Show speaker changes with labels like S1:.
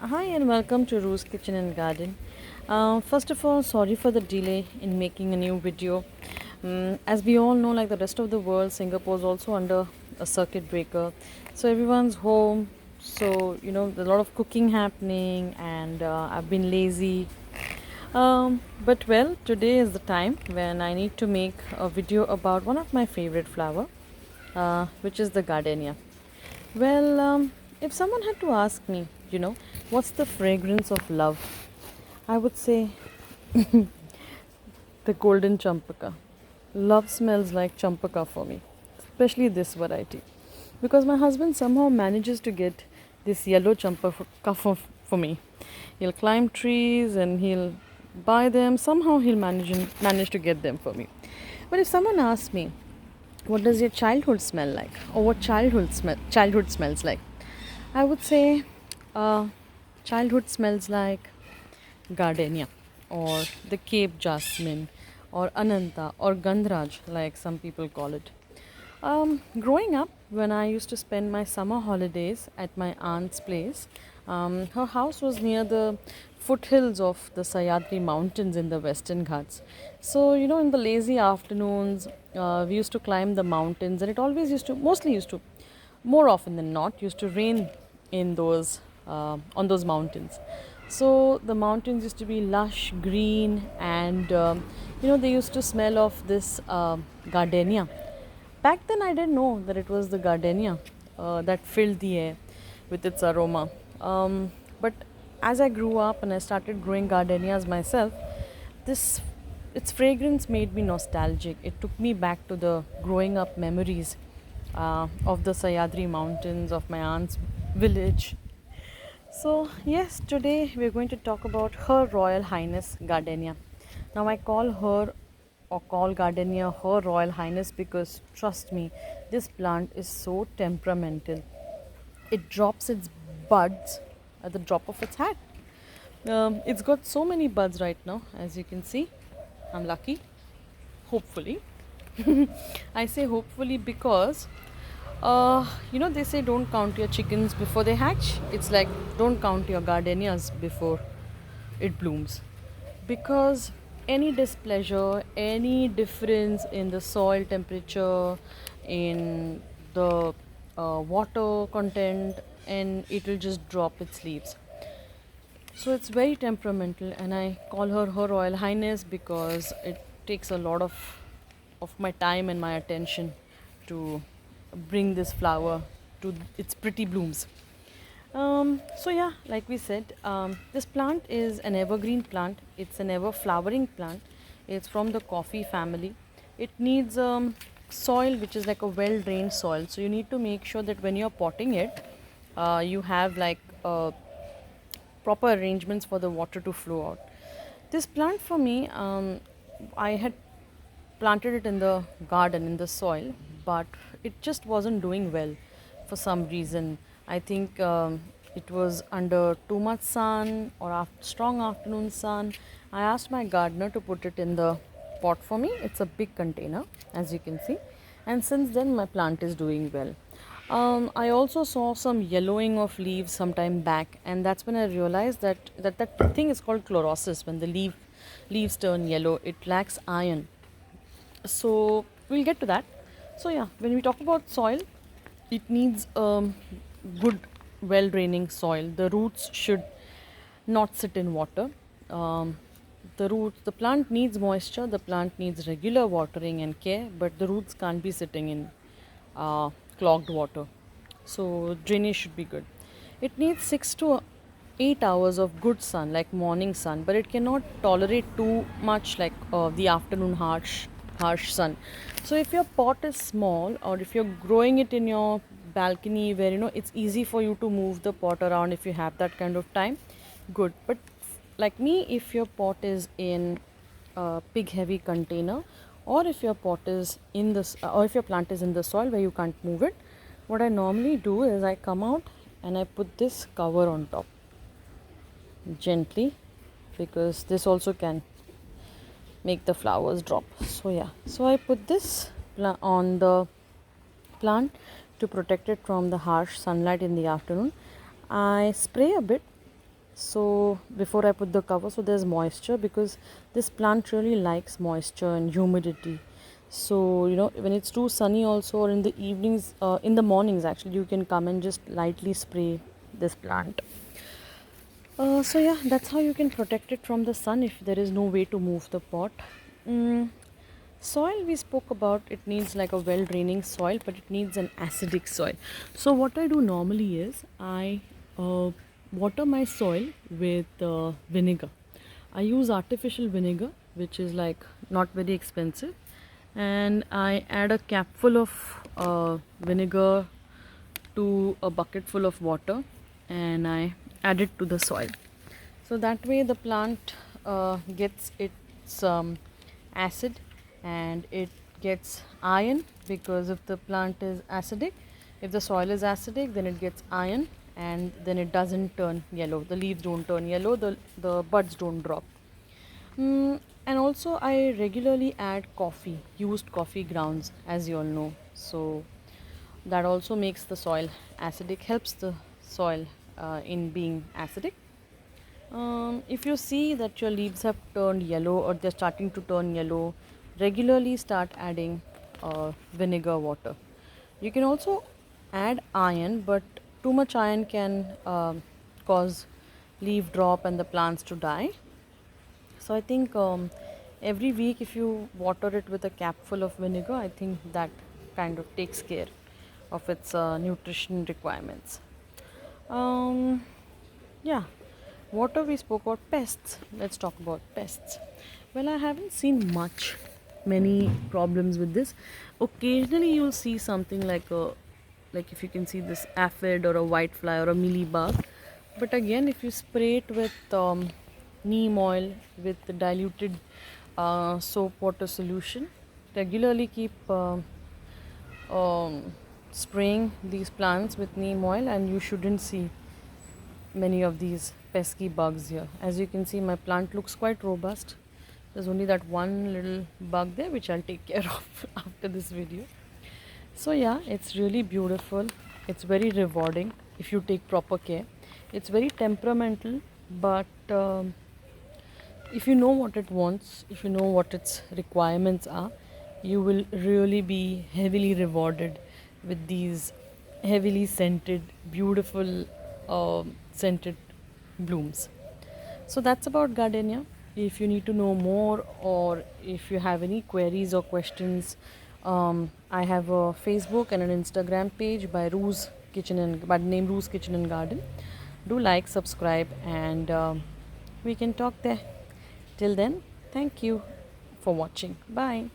S1: Hi and welcome to Roo's Kitchen and Garden. First of all, sorry for the delay in making a new video. As we all know, like the rest of the world, Singapore is also under a circuit breaker. So everyone's home. So, there's a lot of cooking happening, and I've been lazy. But today is the time when I need to make a video about one of my favorite flower, which is the gardenia. Well, if someone had to ask me, what's the fragrance of love? I would say the golden champaka. Love smells like champaka for me, especially this variety. Because my husband somehow manages to get this yellow champaka for me. He'll climb trees and he'll buy them. Somehow he'll manage to get them for me. But if someone asks me, what does your childhood smell like, or what childhood smells like, I would say uh, childhood smells like gardenia, or the Cape jasmine, or Ananta, or Gandhraj, like some people call it. Growing up, when I used to spend my summer holidays at my aunt's place, her house was near the foothills of the Sayadri Mountains in the Western Ghats. So, in the lazy afternoons, we used to climb the mountains, and it always mostly used to, more often than not, used to rain in those on those mountains. So the mountains used to be lush green, and they used to smell of this gardenia. Back then, I didn't know that it was the gardenia that filled the air with its aroma. But as I grew up and I started growing gardenias myself, this its fragrance made me nostalgic. It took me back to the growing up memories of the Sayadri Mountains, of my aunt's village. So, yes, today we're going to talk about Her Royal Highness Gardenia. Now, I call her or call gardenia Her Royal Highness because, trust me, this plant is so temperamental. It drops its buds at the drop of its hat. It's got so many buds right now, as you can see. I'm lucky, hopefully. I say hopefully because they say don't count your chickens before they hatch. It's like don't count your gardenias before it blooms. Because any displeasure, any difference in the soil temperature, in the water content, and it will just drop its leaves. So it's very temperamental, and I call her Her Royal Highness because it takes a lot of my time and my attention to bring this flower to its pretty blooms. So yeah, like we said, this plant is an evergreen plant. It's an ever flowering plant. It's from the coffee family. It needs soil which is like a well drained soil. So you need to make sure that when you're potting it, you have like proper arrangements for the water to flow out. This plant for me, I had planted it in the garden in the soil, but it just wasn't doing well for some reason. I think it was under too much sun or strong afternoon sun. I asked my gardener to put it in the pot for me. It's a big container, as you can see, and since then my plant is doing well. I also saw some yellowing of leaves sometime back, and that's when I realized that thing is called chlorosis. When the leaves turn yellow, it lacks iron. So we'll get to that. So yeah, when we talk about soil, it needs good, well draining soil. The roots should not sit in water. Um, the plant needs moisture. The plant needs regular watering and care, but the roots can't be sitting in uh, clogged water. So drainage should be good. It needs 6 to 8 hours of good sun, like morning sun, but it cannot tolerate too much, like the afternoon harsh sun. So if your pot is small, or if you're growing it in your balcony where it's easy for you to move the pot around, if you have that kind of time, good. But like me, if your pot is in a big heavy container, or if your pot is in this or if your plant is in the soil where you can't move it, what I normally do is I come out and I put this cover on top gently, because this also can make the flowers drop. So yeah, so I put this on the plant to protect it from the harsh sunlight in the afternoon. I spray a bit So before I put the cover, so there's moisture because this plant really likes moisture and humidity. So when it's too sunny also, or in the evenings, in the mornings actually, you can come and just lightly spray this plant. So yeah, that's how you can protect it from the sun if there is no way to move the pot. Mm, Soil we spoke about, it needs like a well draining soil, but it needs an acidic soil. So what I do normally is I water my soil with vinegar. I use artificial vinegar, which is like not very expensive, and I add a capful of vinegar to a bucket full of water, and I add it to the soil. So that way the plant gets its acid, and it gets iron, because if the plant is acidic, if the soil is acidic, then it gets iron, and then it doesn't turn yellow. The leaves don't turn yellow, the buds don't drop. And also I regularly add coffee, used coffee grounds, as you all know. So that also makes the soil acidic, helps the soil in being acidic. If you see that your leaves have turned yellow or they're starting to turn yellow, regularly start adding vinegar water. You can also add iron, but too much iron can cause leaf drop and the plants to die. So I think every week, if you water it with a capful of vinegar, I think that kind of takes care of its nutrition requirements. Um, yeah, water we spoke about. Pests. Let's talk about pests. Well, I haven't seen many problems with this. Occasionally, you'll see something like if you can see this aphid or a whitefly or a mealybug. But again, if you spray it with neem oil with the diluted soap water solution, regularly keep um, spraying these plants with neem oil, and you shouldn't see many of these pesky bugs here. As you can see, my plant looks quite robust. There's only that one little bug there, which I'll take care of after this video. So yeah, it's really beautiful. It's very rewarding if you take proper care. It's very temperamental, but if you know what it wants, if you know what its requirements are, you will really be heavily rewarded with these heavily scented, beautiful scented blooms. So that's about gardenia. If you need to know more, or if you have any queries or questions, I have a Facebook and an Instagram page by Roo's Kitchen and by the name Roo's Kitchen and Garden. Do like, subscribe, and we can talk there. Till then, thank you for watching. Bye.